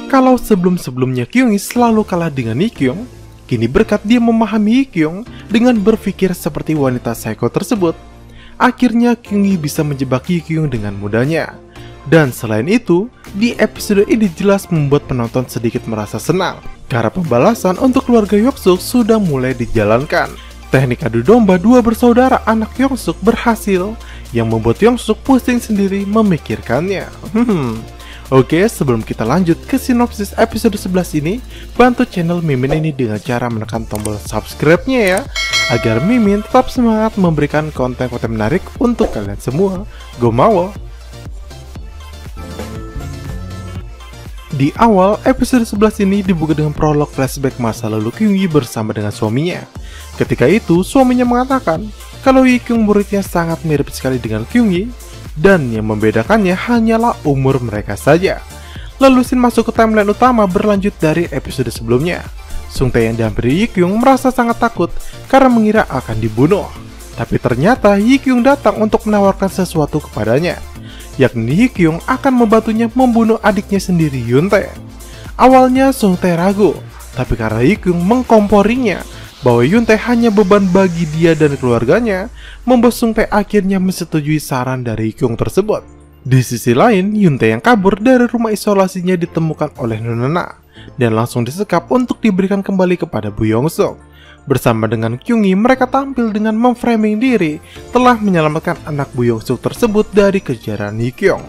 Kalau sebelum-sebelumnya Kyungi selalu kalah dengan Hee-kyung, kini berkat dia memahami Hee-kyung dengan berpikir seperti wanita psycho tersebut, akhirnya Kyungi bisa menjebak Hee-kyung dengan mudahnya. Dan selain itu, di episode ini jelas membuat penonton sedikit merasa senang karena pembalasan untuk keluarga Hyuk-suk sudah mulai dijalankan. Teknik adu domba dua bersaudara anak Hyuk-suk berhasil, yang membuat Hyuk-suk pusing sendiri memikirkannya. Oke, sebelum kita lanjut ke sinopsis episode 11 ini, bantu channel Mimin ini dengan cara menekan tombol subscribe-nya ya, agar Mimin tetap semangat memberikan konten-konten menarik untuk kalian semua. Gomawo! Di awal, episode 11 ini dibuka dengan prolog flashback masa lalu Kyungi bersama dengan suaminya. Ketika itu, suaminya mengatakan kalau Hee-kyung muridnya sangat mirip sekali dengan Kyungi, dan yang membedakannya hanyalah umur mereka saja. Lalu scene masuk ke timeline utama berlanjut dari episode sebelumnya. Sung-tae yang dihampiri Hee-kyung merasa sangat takut karena mengira akan dibunuh. Tapi ternyata Hee-kyung datang untuk menawarkan sesuatu kepadanya, yakni Hee-kyung akan membantunya membunuh adiknya sendiri Yuntae. Awalnya Sung-tae ragu, tapi karena Hee-kyung mengkomporinya bahwa Yuntae hanya beban bagi dia dan keluarganya, membuat Sung-tae akhirnya menyetujui saran dari Hee-kyung tersebut. Di sisi lain, Yuntae yang kabur dari rumah isolasinya ditemukan oleh Nona dan langsung disekap untuk diberikan kembali kepada Bu Yongsuk. Bersama dengan Kyungi, mereka tampil dengan memframing diri telah menyelamatkan anak Bu Yongsuk tersebut dari kejaran Hee-kyung.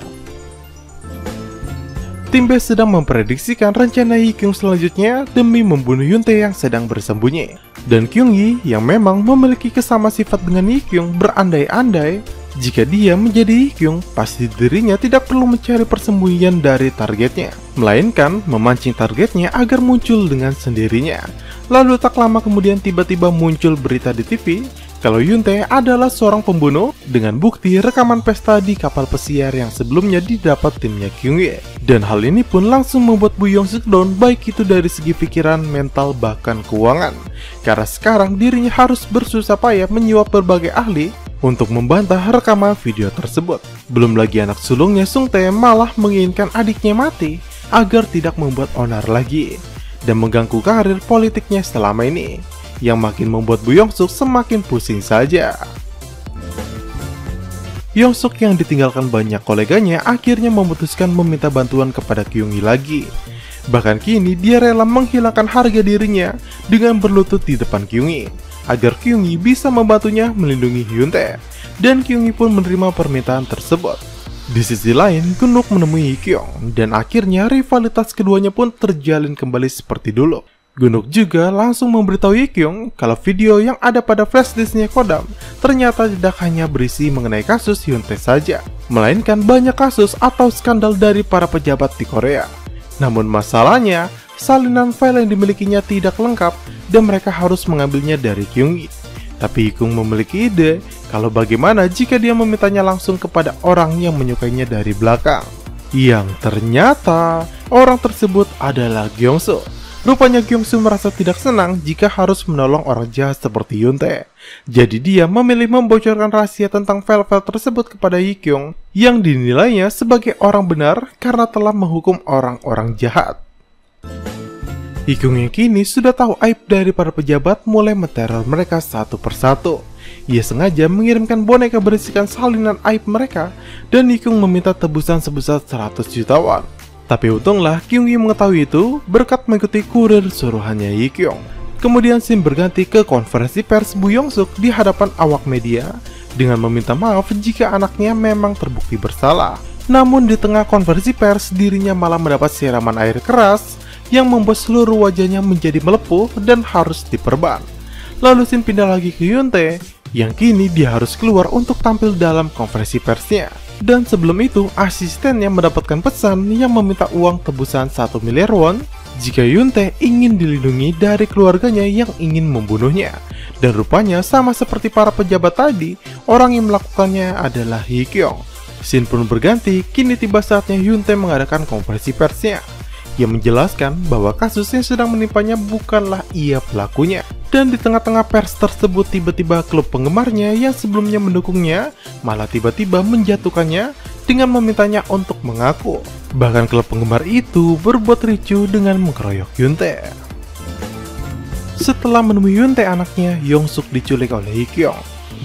Tim B sedang memprediksikan rencana Hee-kyung selanjutnya demi membunuh Yuntae yang sedang bersembunyi. Dan Kyungi yang memang memiliki kesama sifat dengan Hee-kyung berandai-andai jika dia menjadi Hee-kyung, pasti dirinya tidak perlu mencari persembunyian dari targetnya, melainkan memancing targetnya agar muncul dengan sendirinya. Lalu tak lama kemudian tiba-tiba muncul berita di TV kalau Yuntae adalah seorang pembunuh dengan bukti rekaman pesta di kapal pesiar yang sebelumnya didapat timnya Kyungi. Dan hal ini pun langsung membuat Bu Yongsuk down, baik itu dari segi pikiran, mental, bahkan keuangan. Karena sekarang dirinya harus bersusah payah menyuap berbagai ahli untuk membantah rekaman video tersebut. Belum lagi anak sulungnya Sung-tae malah menginginkan adiknya mati agar tidak membuat onar lagi dan mengganggu karir politiknya selama ini, yang makin membuat Bu Yongsuk semakin pusing saja. Yongsuk yang ditinggalkan banyak koleganya akhirnya memutuskan meminta bantuan kepada Kyungi lagi. Bahkan kini dia rela menghilangkan harga dirinya dengan berlutut di depan Kyungi, agar Kyungi bisa membantunya melindungi Hyuntae, dan Kyungi pun menerima permintaan tersebut. Di sisi lain, Gunuk menemui Hee-kyung, dan akhirnya rivalitas keduanya pun terjalin kembali seperti dulu. Gunuk juga langsung memberitahu Hee-kyung kalau video yang ada pada flashdisknya Kodam ternyata tidak hanya berisi mengenai kasus Hyuntae saja, melainkan banyak kasus atau skandal dari para pejabat di Korea. Namun masalahnya, salinan file yang dimilikinya tidak lengkap dan mereka harus mengambilnya dari Kyungi. Tapi Hee-kyung memiliki ide kalau bagaimana jika dia memintanya langsung kepada orang yang menyukainya dari belakang. Yang ternyata orang tersebut adalah Gyeongsu. Rupanya Gyeongsu merasa tidak senang jika harus menolong orang jahat seperti Yuntae. Jadi dia memilih membocorkan rahasia tentang file-file tersebut kepada Hee-kyung yang dinilainya sebagai orang benar karena telah menghukum orang-orang jahat. Hee-kyung yang kini sudah tahu aib dari para pejabat mulai menteror mereka satu persatu. Ia sengaja mengirimkan boneka berisikan salinan aib mereka dan Hee-kyung meminta tebusan sebesar 100 juta won. Tapi untunglah Kyungi mengetahui itu berkat mengikuti kurir suruhannya Hee-kyung. Kemudian scene berganti ke konferensi pers Bu Yongsuk di hadapan awak media dengan meminta maaf jika anaknya memang terbukti bersalah. Namun di tengah konferensi pers dirinya malah mendapat siraman air keras yang membuat seluruh wajahnya menjadi melepuh dan harus diperban. Lalu scene pindah lagi ke Yuntae yang kini dia harus keluar untuk tampil dalam konferensi persnya. Dan sebelum itu, asistennya mendapatkan pesan yang meminta uang tebusan 1 miliar won jika Yuntae ingin dilindungi dari keluarganya yang ingin membunuhnya. Dan rupanya sama seperti para pejabat tadi, orang yang melakukannya adalah Hee-kyung. Scene pun berganti, kini tiba saatnya Yuntae mengadakan konferensi persnya. Ia menjelaskan bahwa kasus yang sedang menimpanya bukanlah ia pelakunya. Dan di tengah-tengah pers tersebut tiba-tiba klub penggemarnya yang sebelumnya mendukungnya malah tiba-tiba menjatuhkannya dengan memintanya untuk mengaku. Bahkan klub penggemar itu berbuat ricuh dengan mengeroyok Yoontae. Setelah menemui Yoontae anaknya, Yongsuk diculik oleh Hyekyung.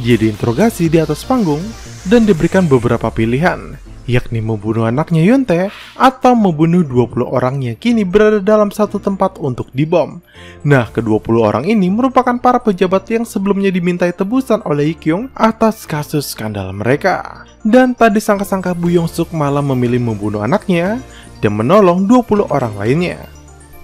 Dia diinterogasi di atas panggung dan diberikan beberapa pilihan, yakni membunuh anaknya Yoontae atau membunuh 20 orang yang kini berada dalam satu tempat untuk dibom. Nah, ke-20 orang ini merupakan para pejabat yang sebelumnya dimintai tebusan oleh Hyekyung atas kasus skandal mereka. Dan tak disangka-sangka Bu Yongsuk malah memilih membunuh anaknya dan menolong 20 orang lainnya.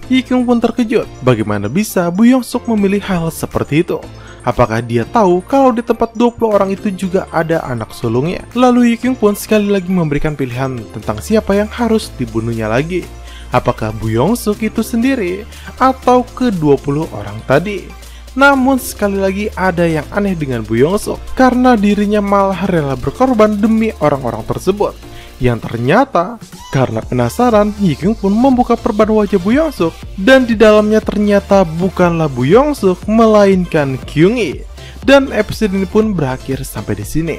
Hyekyung pun terkejut, bagaimana bisa Bu Yongsuk memilih hal seperti itu. Apakah dia tahu kalau di tempat 20 orang itu juga ada anak sulungnya? Lalu Hyekyung pun sekali lagi memberikan pilihan tentang siapa yang harus dibunuhnya lagi. Apakah Bu Yongsuk itu sendiri atau ke-20 orang tadi? Namun sekali lagi ada yang aneh dengan Bu Yongsuk, karena dirinya malah rela berkorban demi orang-orang tersebut. Yang ternyata, karena penasaran, Hyekyung pun membuka perban wajah Bu Yongsuk, dan di dalamnya ternyata bukanlah Bu Yongsuk, melainkan Kyung-hee. Dan episode ini pun berakhir sampai di sini.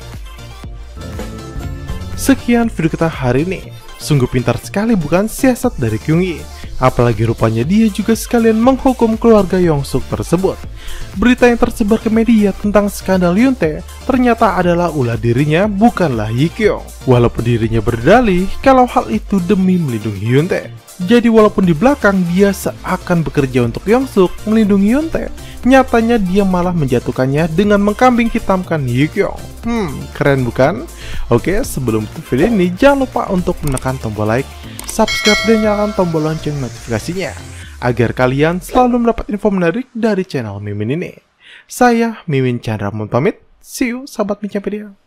Sekian video kita hari ini. Sungguh pintar sekali bukan siasat dari Kyung-hee. Apalagi rupanya dia juga sekalian menghukum keluarga Yongsuk tersebut. Berita yang tersebar ke media tentang skandal Yoontae ternyata adalah ulah dirinya, bukanlah Hyekyung. Walaupun dirinya berdalih kalau hal itu demi melindungi Yoontae. Jadi walaupun di belakang dia seakan bekerja untuk Yongsuk melindungi Yoontae, nyatanya dia malah menjatuhkannya dengan mengkambing hitamkan Hyekyung. Keren bukan? Oke, sebelum video ini jangan lupa untuk menekan tombol like, subscribe dan nyalakan tombol lonceng notifikasinya agar kalian selalu mendapat info menarik dari channel Mimin ini. Saya Mimin Chandra pamit. See you sahabat Mincapedia.